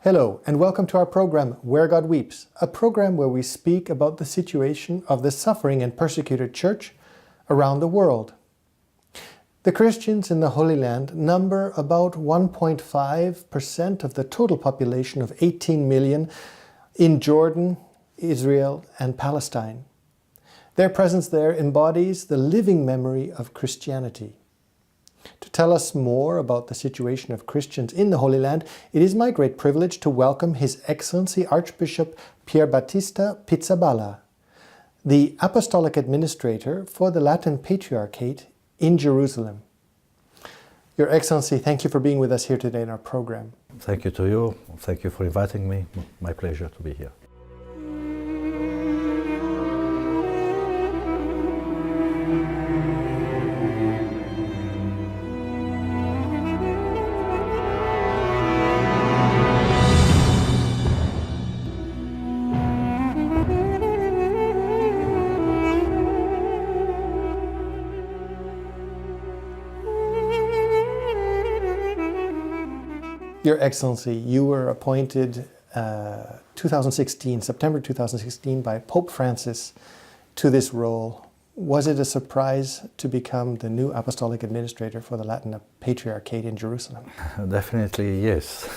Hello, and welcome to our program, Where God Weeps, a program where we speak about the situation of the suffering and persecuted church around the world. The Christians in the Holy Land number about 1.5% of the total population of 18 million in Jordan, Israel, and Palestine. Their presence there embodies the living memory of Christianity. To tell us more about the situation of Christians in the Holy Land, it is my great privilege to welcome His Excellency Archbishop Pierbattista Pizzaballa, the Apostolic Administrator for the Latin Patriarchate in Jerusalem. Your Excellency, thank you for being with us here today in our program. Thank you to you. Thank you for inviting me. My pleasure to be here. Your Excellency, you were appointed September 2016 by Pope Francis to this role. Was it a surprise to become the new Apostolic Administrator for the Latin Patriarchate in Jerusalem? Definitely yes.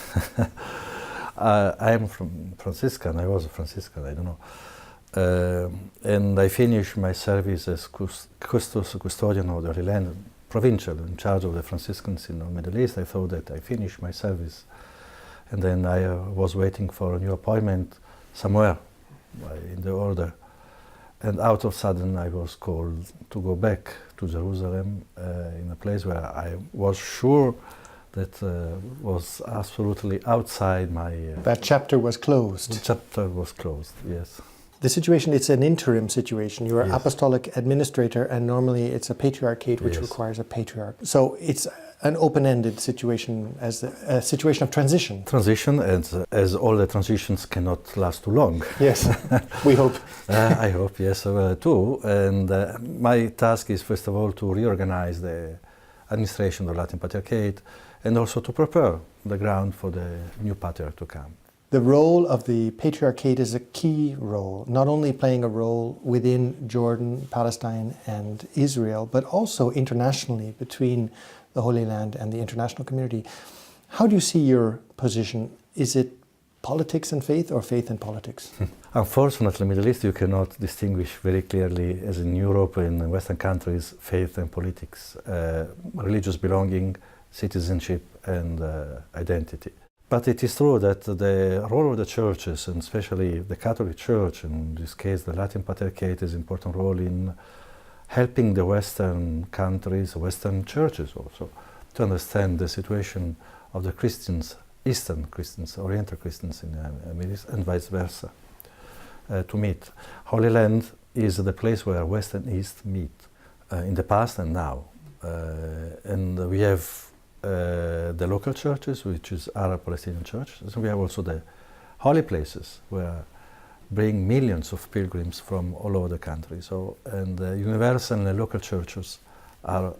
I am from Franciscan, I was a Franciscan, I don't know. And I finished my service as custodian of the Holy Land, provincial, in charge of the Franciscans in the Middle East. I thought that I finished my service, and then I was waiting for a new appointment somewhere in the order, and out of sudden I was called to go back to Jerusalem in a place where I was sure that was absolutely outside my... That chapter was closed. The chapter was closed, yes. The situation, it's an interim situation. You are Yes. Apostolic Administrator, and normally it's a patriarchate which Yes. requires a patriarch. So it's an open-ended situation, as a situation of transition. Transition, and as all the transitions cannot last too long. Yes, we hope. I hope, yes, too. And my task is, first of all, to reorganize the administration of the Latin Patriarchate, and also to prepare the ground for the new patriarch to come. The role of the Patriarchate is a key role, not only playing a role within Jordan, Palestine and Israel, but also internationally between the Holy Land and the international community. How do you see your position? Is it politics and faith, or faith and politics? Unfortunately, in the Middle East you cannot distinguish very clearly, as in Europe and in Western countries, faith and politics, religious belonging, citizenship and identity. But it is true that the role of the churches, and especially the Catholic Church, in this case the Latin Patriarchate, is an important role in helping the Western countries, Western churches also, to understand the situation of the Christians, Eastern Christians, Oriental Christians in the Middle East, and vice versa, to meet. Holy Land is the place where West and East meet, in the past and now. And we have the local churches, which is Arab Palestinian churches. So we have also the holy places where bring millions of pilgrims from all over the country. So, and the universal and the local churches are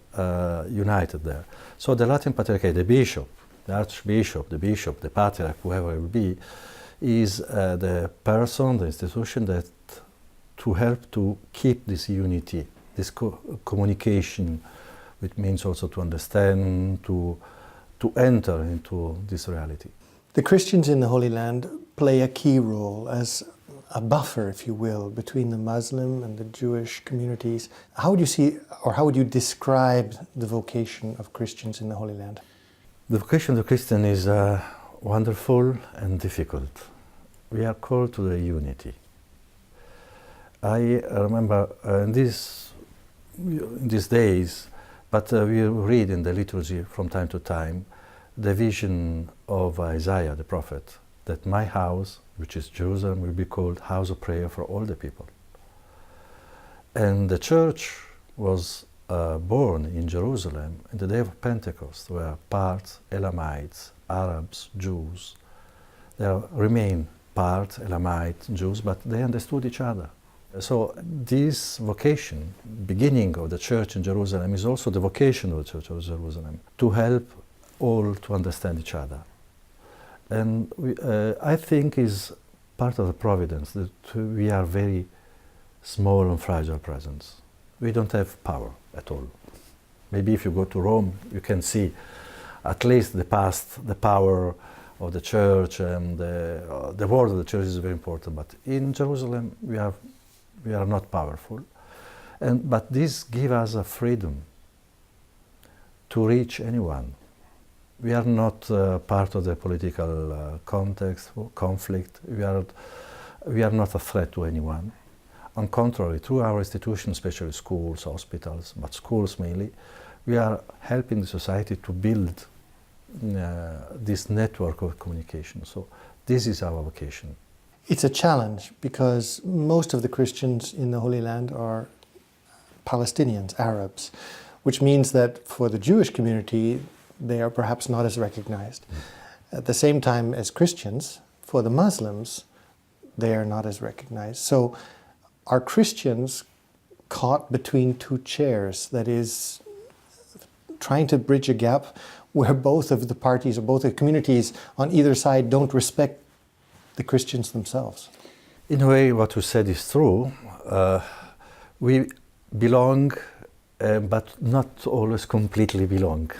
united there. So the Latin Patriarchate, the bishop, the archbishop, the bishop, the patriarch, whoever it will be, is the person, the institution that to help to keep this unity, this communication, which means also to understand, to enter into this reality. The Christians in the Holy Land play a key role as a buffer, if you will, between the Muslim and the Jewish communities. How would you see, or how would you describe the vocation of Christians in the Holy Land? The vocation of the Christian is wonderful and difficult. We are called to the unity. I remember in these days, but we read in the liturgy from time to time the vision of Isaiah the prophet, that my house, which is Jerusalem, will be called house of prayer for all the people. And the church was born in Jerusalem in the day of Pentecost, where Parths, Elamites, Arabs, Jews, they remain Parths, Elamites, Jews, but they understood each other. So this vocation, beginning of the church in Jerusalem, is also the vocation of the Church of Jerusalem, to help all to understand each other. And I think is part of the providence that we are very small and fragile presence. We don't have power at all. Maybe if you go to Rome, you can see at least the past, the power of the church, and the word of the church is very important. But in Jerusalem, we are not powerful. But this gives us a freedom to reach anyone. We are not part of the political context or conflict. We are not a threat to anyone. On the contrary, through our institutions, especially schools, hospitals, but schools mainly, we are helping the society to build this network of communication. So this is our vocation. It's a challenge because most of the Christians in the Holy Land are Palestinians, Arabs, which means that for the Jewish community, they are perhaps not as recognized. At the same time as Christians, for the Muslims, they are not as recognized. So are Christians caught between two chairs, that is, trying to bridge a gap where both of the parties or both the communities on either side don't respect the Christians themselves? In a way, what you said is true. We belong, but not always completely belong.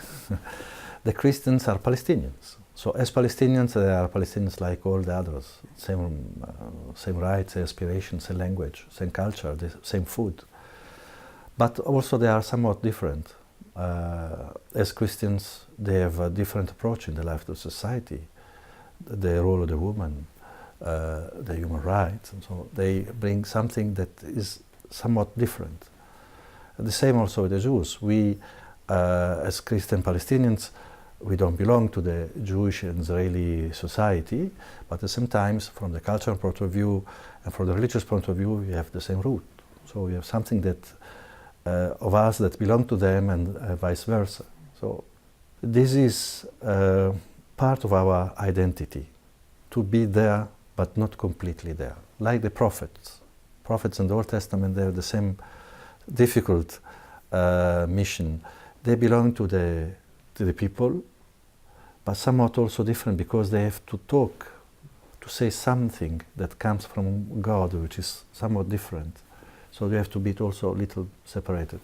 The Christians are Palestinians. So as Palestinians, they are Palestinians like all the others. Same rights, same aspirations, same language, same culture, the same food. But also they are somewhat different. As Christians, they have a different approach in the life of society. The role of the woman, the human rights, and so they bring something that is somewhat different. The same also with the Jews. We, as Christian Palestinians, we don't belong to the Jewish and Israeli society, but at the same time, from the cultural point of view and from the religious point of view, we have the same root. So we have something that of us that belong to them, and vice versa. So this is part of our identity, to be there but not completely there. Like the prophets. Prophets in the Old Testament, they have the same difficult mission. They belong to the people, but somewhat also different because they have to talk, to say something that comes from God, which is somewhat different. So they have to be also a little separated.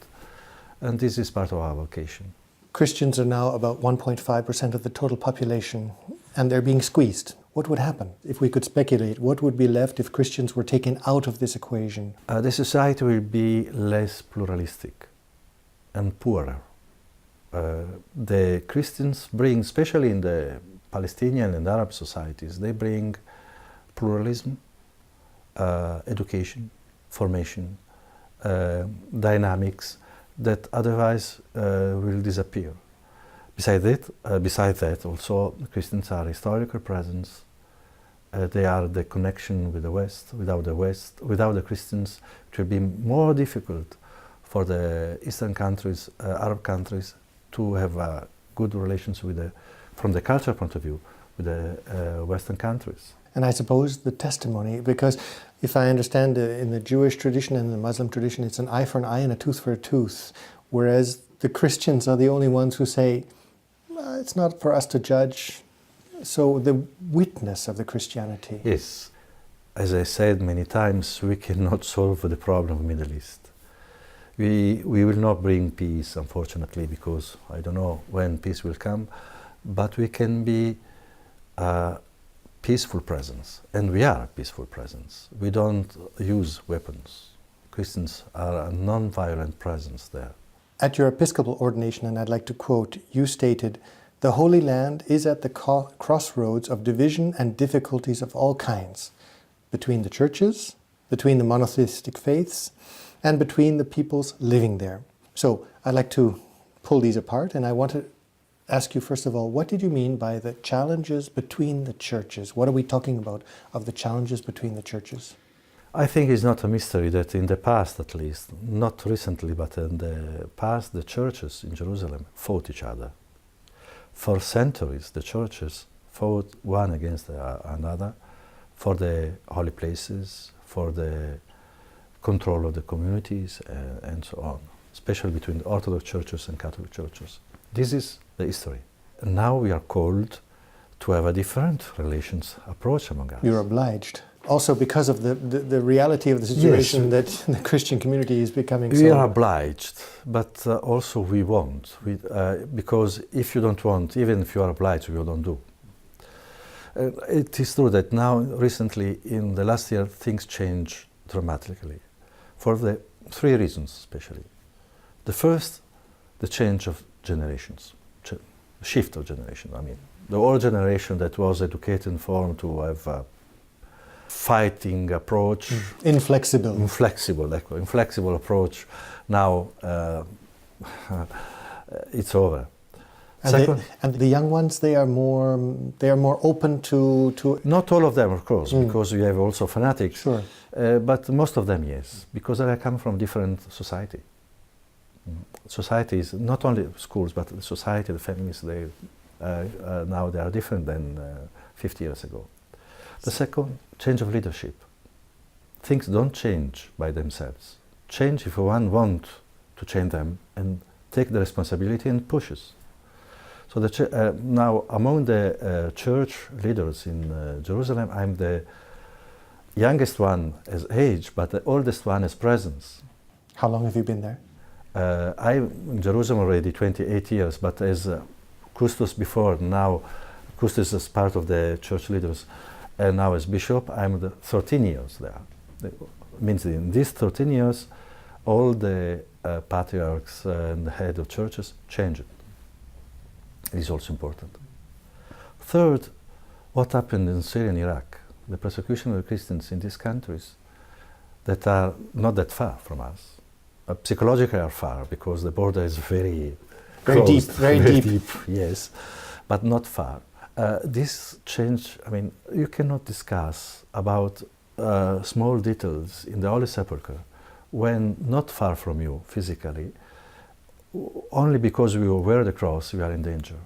And this is part of our vocation. Christians are now about 1.5% of the total population, and they're being squeezed. What would happen if we could speculate? What would be left if Christians were taken out of this equation? The society will be less pluralistic and poorer. The Christians bring, especially in the Palestinian and Arab societies, they bring pluralism, education, formation, dynamics that otherwise will disappear. Besides that, also Christians are historical presence. They are the connection with the West. Without the Christians, it will be more difficult for the Eastern countries, Arab countries, to have good relations with from the cultural point of view, with the Western countries. And I suppose the testimony, because if I understand in the Jewish tradition and the Muslim tradition, it's an eye for an eye and a tooth for a tooth, whereas the Christians are the only ones who say, it's not for us to judge. So the witness of the Christianity. Yes. As I said many times, we cannot solve the problem of the Middle East. We will not bring peace, unfortunately, because I don't know when peace will come, but we can be a peaceful presence, and we are a peaceful presence. We don't use weapons. Christians are a non-violent presence there. At your Episcopal ordination, and I'd like to quote, you stated, "The Holy Land is at the crossroads of division and difficulties of all kinds, between the churches, between the monotheistic faiths, and between the peoples living there." So I'd like to pull these apart, and I want to ask you first of all, what did you mean by the challenges between the churches? What are we talking about of the challenges between the churches? I think it's not a mystery that in the past, at least, not recently, but in the past, the churches in Jerusalem fought each other. For centuries, the churches fought one against another for the holy places, for the control of the communities, and so on, especially between the Orthodox churches and Catholic churches. This is the history. And now we are called to have a different relations approach among us. You're obliged. Also because of the reality of the situation that the Christian community is becoming We are obliged, but also we want. Because if you don't want, even if you are obliged, you don't do. It is true that now, recently, in the last year, things change dramatically. For the three reasons, especially. The first, the change of generations, shift of generation. I mean, the old generation that was educated and formed to have a fighting approach. Inflexible approach. Now, it's over. And the young ones, they are more open to. Not all of them, of course, because we have also fanatics. Sure. But most of them, yes, because they come from different society. Societies, not only schools, but the society, the families, now they are different than 50 years ago. The second, change of leadership. Things don't change by themselves. Change if one wants to change them and take the responsibility and pushes. So now among the church leaders in Jerusalem, I'm the youngest one as age, but the oldest one as presence. How long have you been there? I'm in Jerusalem already 28 years, but as Custos before, now Custos is part of the church leaders, and now as bishop, I'm the 13 years there. That means in these 13 years, all the patriarchs and the head of churches changed. It is also important. Third, what happened in Syria and Iraq, the persecution of the Christians in these countries that are not that far from us. Psychologically are far because the border is very closed, very deep. Yes, but not far. This change, I mean, you cannot discuss about small details in the Holy Sepulchre when not far from you physically, only because we wear the cross, we are in danger.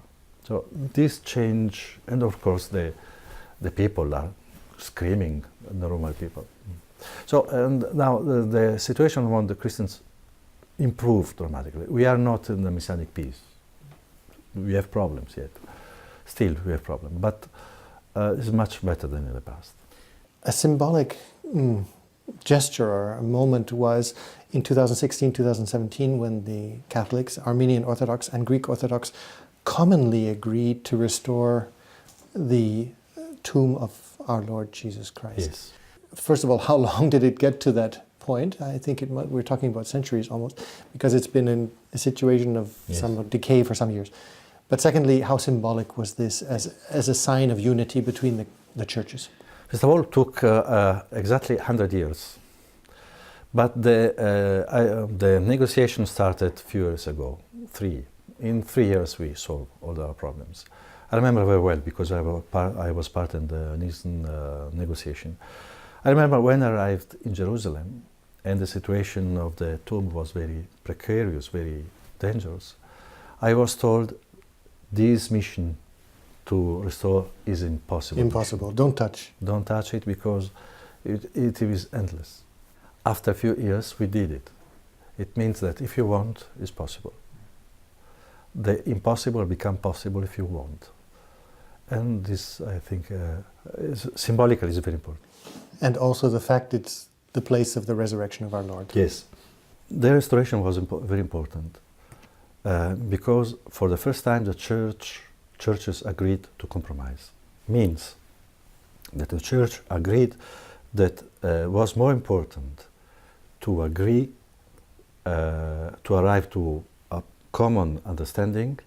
So this change, and of course the people are screaming, normal people. So and now the situation among the Christians improved dramatically. We are not in the Messianic peace. We have problems yet. Still, we have problems, but it's much better than in the past. A symbolic gesture or a moment was in 2016, 2017, when the Catholics, Armenian Orthodox and Greek Orthodox, commonly agreed to restore the tomb of our Lord Jesus Christ. Yes. First of all, how long did it get to that point? I think we're talking about centuries almost, because it's been in a situation of some decay for some years. But secondly, how symbolic was this as a sign of unity between the churches? First of all, it took exactly 100 years. But the negotiation started a few years ago, In 3 years we solved all our problems. I remember very well because I was part in the Nicene negotiation. I remember when I arrived in Jerusalem and the situation of the tomb was very precarious, very dangerous. I was told this mission to restore is impossible. Impossible, don't touch. Don't touch it because it is endless. After a few years we did it. It means that if you want, it's possible. The impossible become possible if you want. And this, I think, symbolically is very important. And also the fact it's the place of the resurrection of our Lord. Yes. The restoration was very important because for the first time the churches agreed to compromise. Means that the church agreed that was more important to agree, to arrive to a common understanding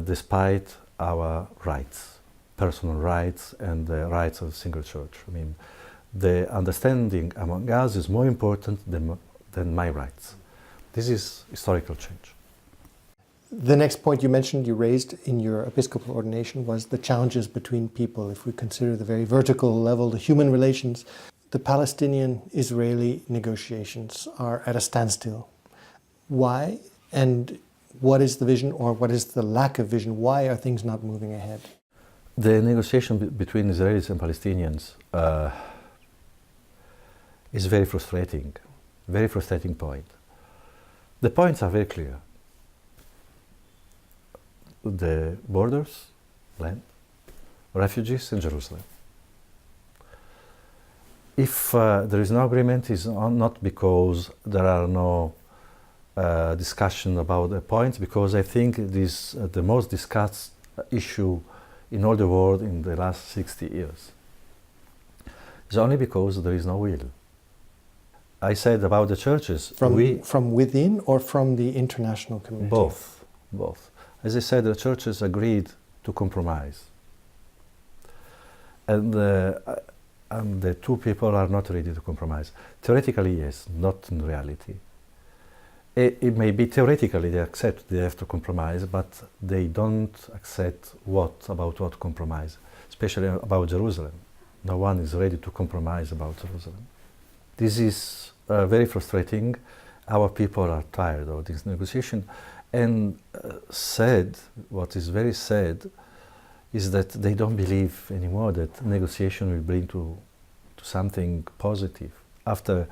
despite our rights, personal rights and the rights of the single church. I mean, the understanding among us is more important than my rights. This is historical change. The next point you mentioned, you raised in your episcopal ordination, was the challenges between people. If we consider the very vertical level, the human relations, the Palestinian-Israeli negotiations are at a standstill. Why? And what is the vision, or what is the lack of vision? Why are things not moving ahead? The negotiation between Israelis and Palestinians is very frustrating point. The points are very clear. The borders, land, refugees in Jerusalem. If there is no agreement, it's not because there are no discussion about the points, because I think it is the most discussed issue in all the world in the last 60 years. It's only because there is no will. I said about the churches... From within or from the international community? Both. As I said, the churches agreed to compromise. And the two people are not ready to compromise. Theoretically, yes, not in reality. It may be theoretically they accept they have to compromise, but they don't accept about what compromise, especially about Jerusalem. No one is ready to compromise about Jerusalem. This is very frustrating. Our people are tired of this negotiation, and what is very sad is that they don't believe anymore that negotiation will bring to something positive after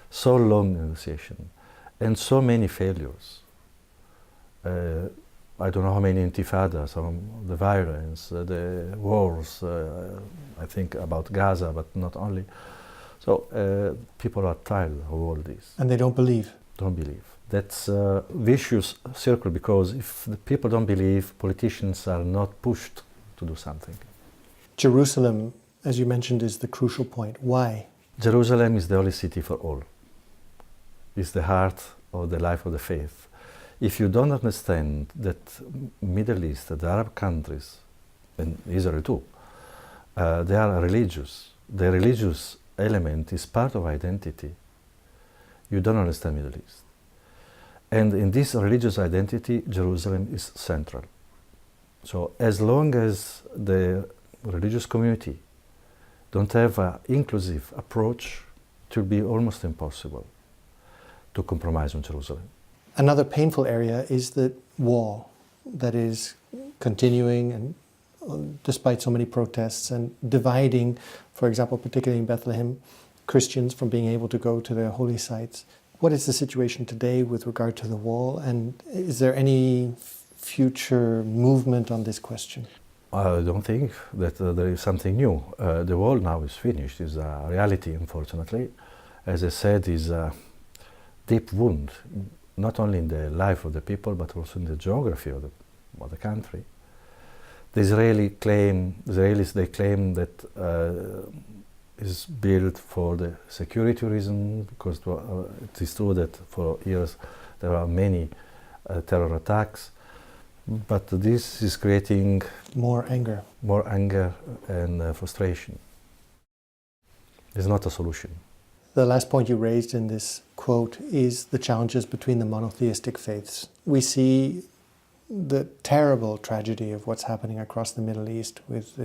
so long negotiation and so many failures. I don't know how many intifadas, the violence, the wars, I think about Gaza, but not only. So people are tired of all this. And they don't believe? Don't believe. That's a vicious circle, because if the people don't believe, politicians are not pushed to do something. Jerusalem, as you mentioned, is the crucial point. Why? Jerusalem is the holy city for all. It's the heart of the life of the faith. If you don't understand that Middle East, the Arab countries, and Israel too, they are religious. The religious element is part of identity. You don't understand Middle East. And in this religious identity, Jerusalem is central. So as long as the religious community don't have an inclusive approach, it will be almost impossible to compromise on Jerusalem. Another painful area is the wall that is continuing, and despite so many protests, and dividing, for example, particularly in Bethlehem, Christians from being able to go to their holy sites. What is the situation today with regard to the wall, and is there any future movement on this question? I don't think that there is something new. The wall now is finished, is a reality, unfortunately. As I said, is a deep wound, not only in the life of the people, but also in the geography of the country. The Israelis claim that is built for the security reason, because it is true that for years there are many terror attacks, but this is creating more anger and frustration. It's not a solution. The last point you raised in this quote is the challenges between the monotheistic faiths. We see the terrible tragedy of what's happening across the Middle East, with the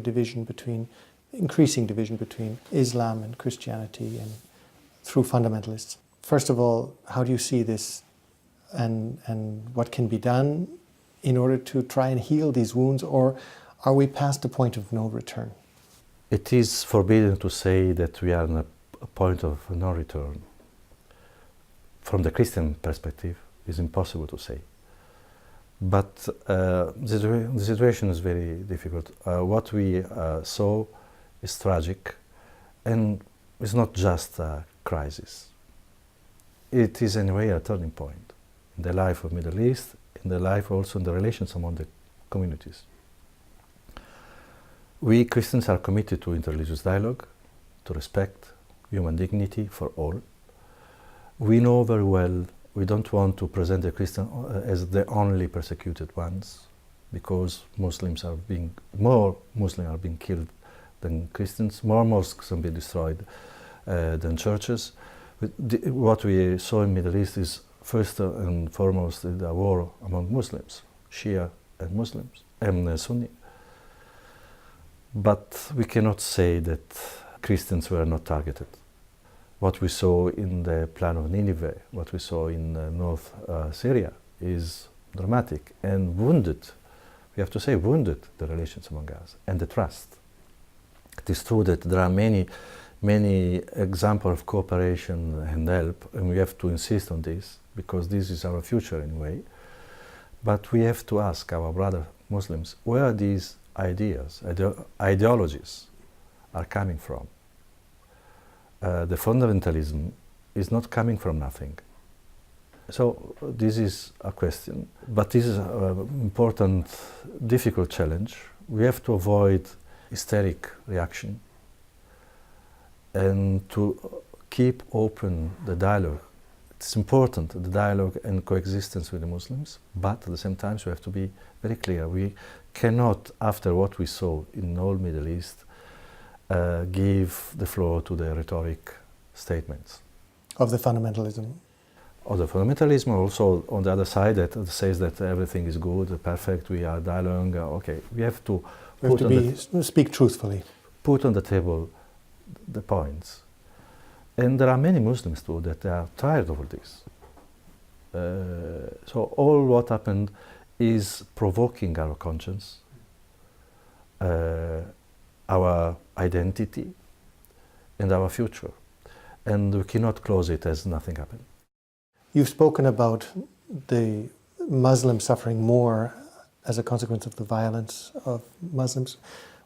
increasing division between Islam and Christianity, and through fundamentalists. First of all, how do you see this, and what can be done in order to try and heal these wounds, or are we past the point of no return? It is forbidden to say that we are in a point of no return. From the Christian perspective, it's impossible to say. But the situation is very difficult. What we saw is tragic, and it's not just a crisis. It is anyway a turning point in the life of Middle East, in the life also in the relations among the communities. We Christians are committed to interreligious dialogue, to respect human dignity for all. We know very well we don't want to present the Christians as the only persecuted ones, because more Muslims are being killed than Christians, more mosques are being destroyed than churches. What we saw in Middle East is first and foremost the war among Muslims, Shia and Muslims, and Sunni. But we cannot say that Christians were not targeted. What we saw in the plan of Nineveh, what we saw in North Syria is dramatic and wounded, we have to say, wounded the relations among us and the trust. It is true that there are many examples of cooperation and help, and we have to insist on this, because this is our future anyway. But we have to ask our brother Muslims, where are these ideas, ideologies are coming from. The fundamentalism is not coming from nothing. So this is a question, but this is an important, difficult challenge. We have to avoid hysteric reaction and to keep open the dialogue. It's important, the dialogue and coexistence with the Muslims, but at the same time we have to be very clear. We cannot, after what we saw in all Middle East, give the floor to the rhetoric statements. Of the fundamentalism? Of the fundamentalism, also on the other side that says that everything is good, perfect, we are dialoguing, okay. We have to, speak truthfully. Put on the table the points. And there are many Muslims too that are tired of this. So all what happened is provoking our conscience, our identity, and our future. And we cannot close it as nothing happened. You've spoken about the Muslims suffering more as a consequence of the violence of Muslims.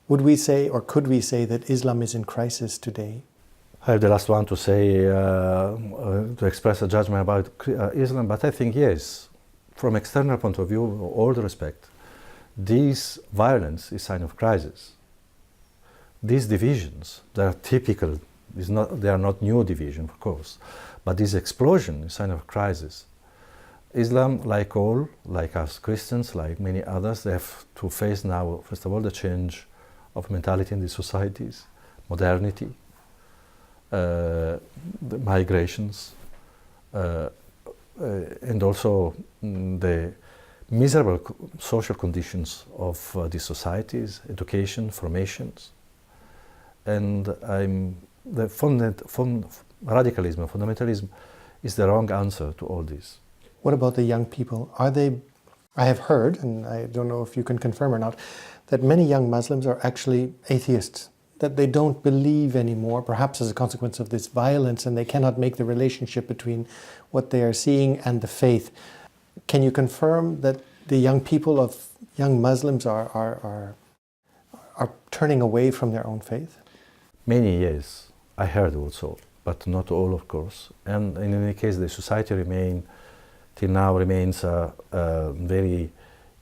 Would we say, or could we say, that Islam is in crisis today? I'm the last one to say, to express a judgment about Islam, but I think yes, from external point of view, all the respect, this violence is a sign of crisis. These divisions, they are typical, they are not new divisions, of course, but this explosion is a sign of crisis. Islam, like all, like us Christians, like many others, they have to face now, first of all, the change of mentality in the societies, modernity, the migrations, and also the miserable social conditions of these societies, education, formations. And radicalism, fundamentalism is the wrong answer to all this. What about the young people? I have heard, and I don't know if you can confirm or not, that many young Muslims are actually atheists, that they don't believe anymore, perhaps as a consequence of this violence, and they cannot make the relationship between what they are seeing and the faith. Can you confirm that the young people of young Muslims are turning away from their own faith? Many, yes. I heard also, but not all, of course. And in any case, the society till now remains a very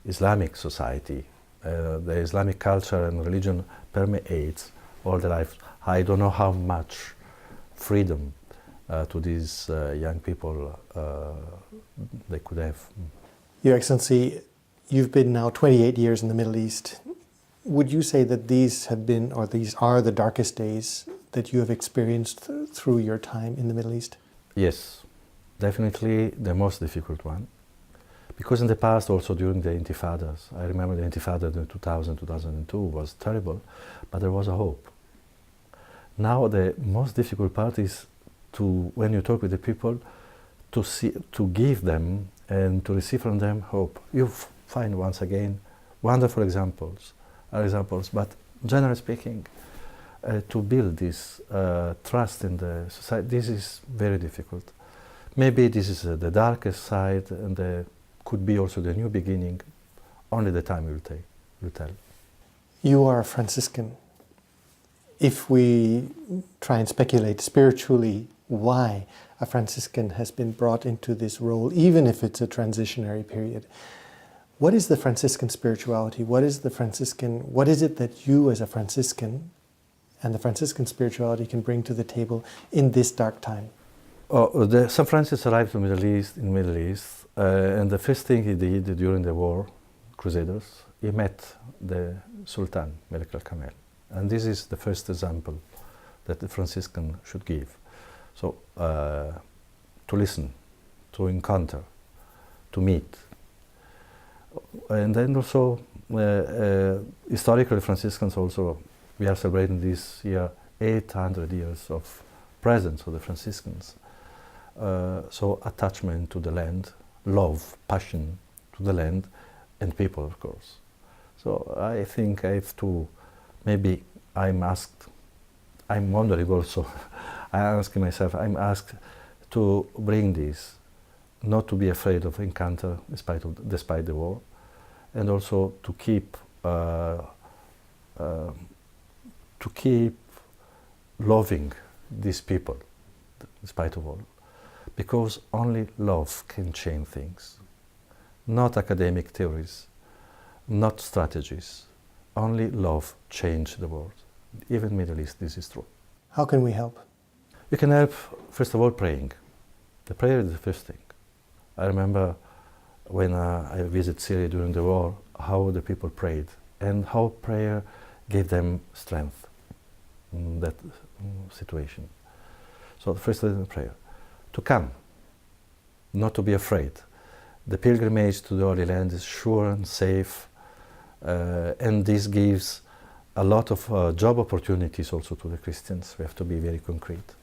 Islamic society. The Islamic culture and religion permeates all the life. I don't know how much freedom to these young people they could have. Your Excellency, you've been now 28 years in the Middle East. Would you say that these have been, or these are the darkest days that you have experienced through your time in the Middle East? Yes, definitely the most difficult one. Because in the past, also during the intifadas, I remember the intifada in 2000, 2002 was terrible, but there was a hope. Now the most difficult part is when you talk with the people, to give them and to receive from them hope. You find once again wonderful examples, but generally speaking, to build this trust in the society, this is very difficult. Maybe this is the darkest side, and could be also the new beginning. Only the time will tell. You are a Franciscan. If we try and speculate spiritually why a Franciscan has been brought into this role, even if it's a transitionary period, what is the Franciscan spirituality? What is it that you as a Franciscan and the Franciscan spirituality can bring to the table in this dark time? St. Francis arrived in the Middle East, and the first thing he did during the war, Crusaders, he met the Sultan, Malik al-Kamel. And this is the first example that the Franciscan should give. So, to listen, to encounter, to meet. And then also, historically, Franciscans also, we are celebrating this year 800 years of presence of the Franciscans. So attachment to the land, love, passion to the land and people, of course. So I think I have to, maybe I'm wondering also, I'm asked to bring this, not to be afraid of encounter despite the war, and also to keep to keep loving these people, in spite of all, because only love can change things, not academic theories, not strategies. Only love changes the world. Even Middle East, this is true. How can we help? You can help, first of all, praying. The prayer is the first thing. I remember when I visited Syria during the war, how the people prayed and how prayer gave them strength in that situation. So first is the prayer. To come, not to be afraid. The pilgrimage to the Holy Land is sure and safe, and this gives a lot of job opportunities also to the Christians. We have to be very concrete,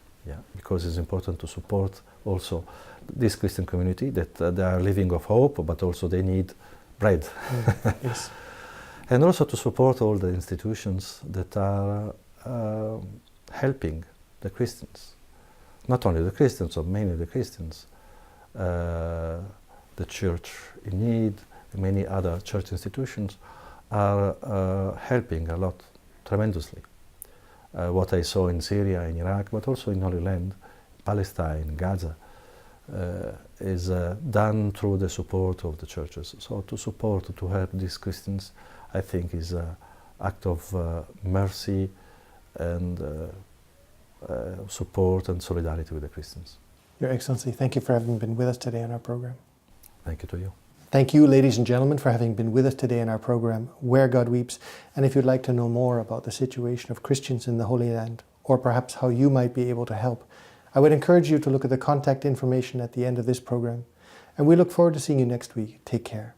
because it's important to support also this Christian community that they are living of hope, but also they need bread. Yes. And also to support all the institutions that are helping the Christians. Not only the Christians, but mainly the Christians. The Church in Need, many other church institutions are helping a lot, tremendously. What I saw in Syria, in Iraq, but also in Holy Land, Palestine, Gaza, is done through the support of the churches. So to support, to help these Christians, I think is an act of mercy and support and solidarity with the Christians. Your Excellency, thank you for having been with us today on our program. Thank you to you. Thank you, ladies and gentlemen, for having been with us today in our program, Where God Weeps. And if you'd like to know more about the situation of Christians in the Holy Land, or perhaps how you might be able to help, I would encourage you to look at the contact information at the end of this program. And we look forward to seeing you next week. Take care.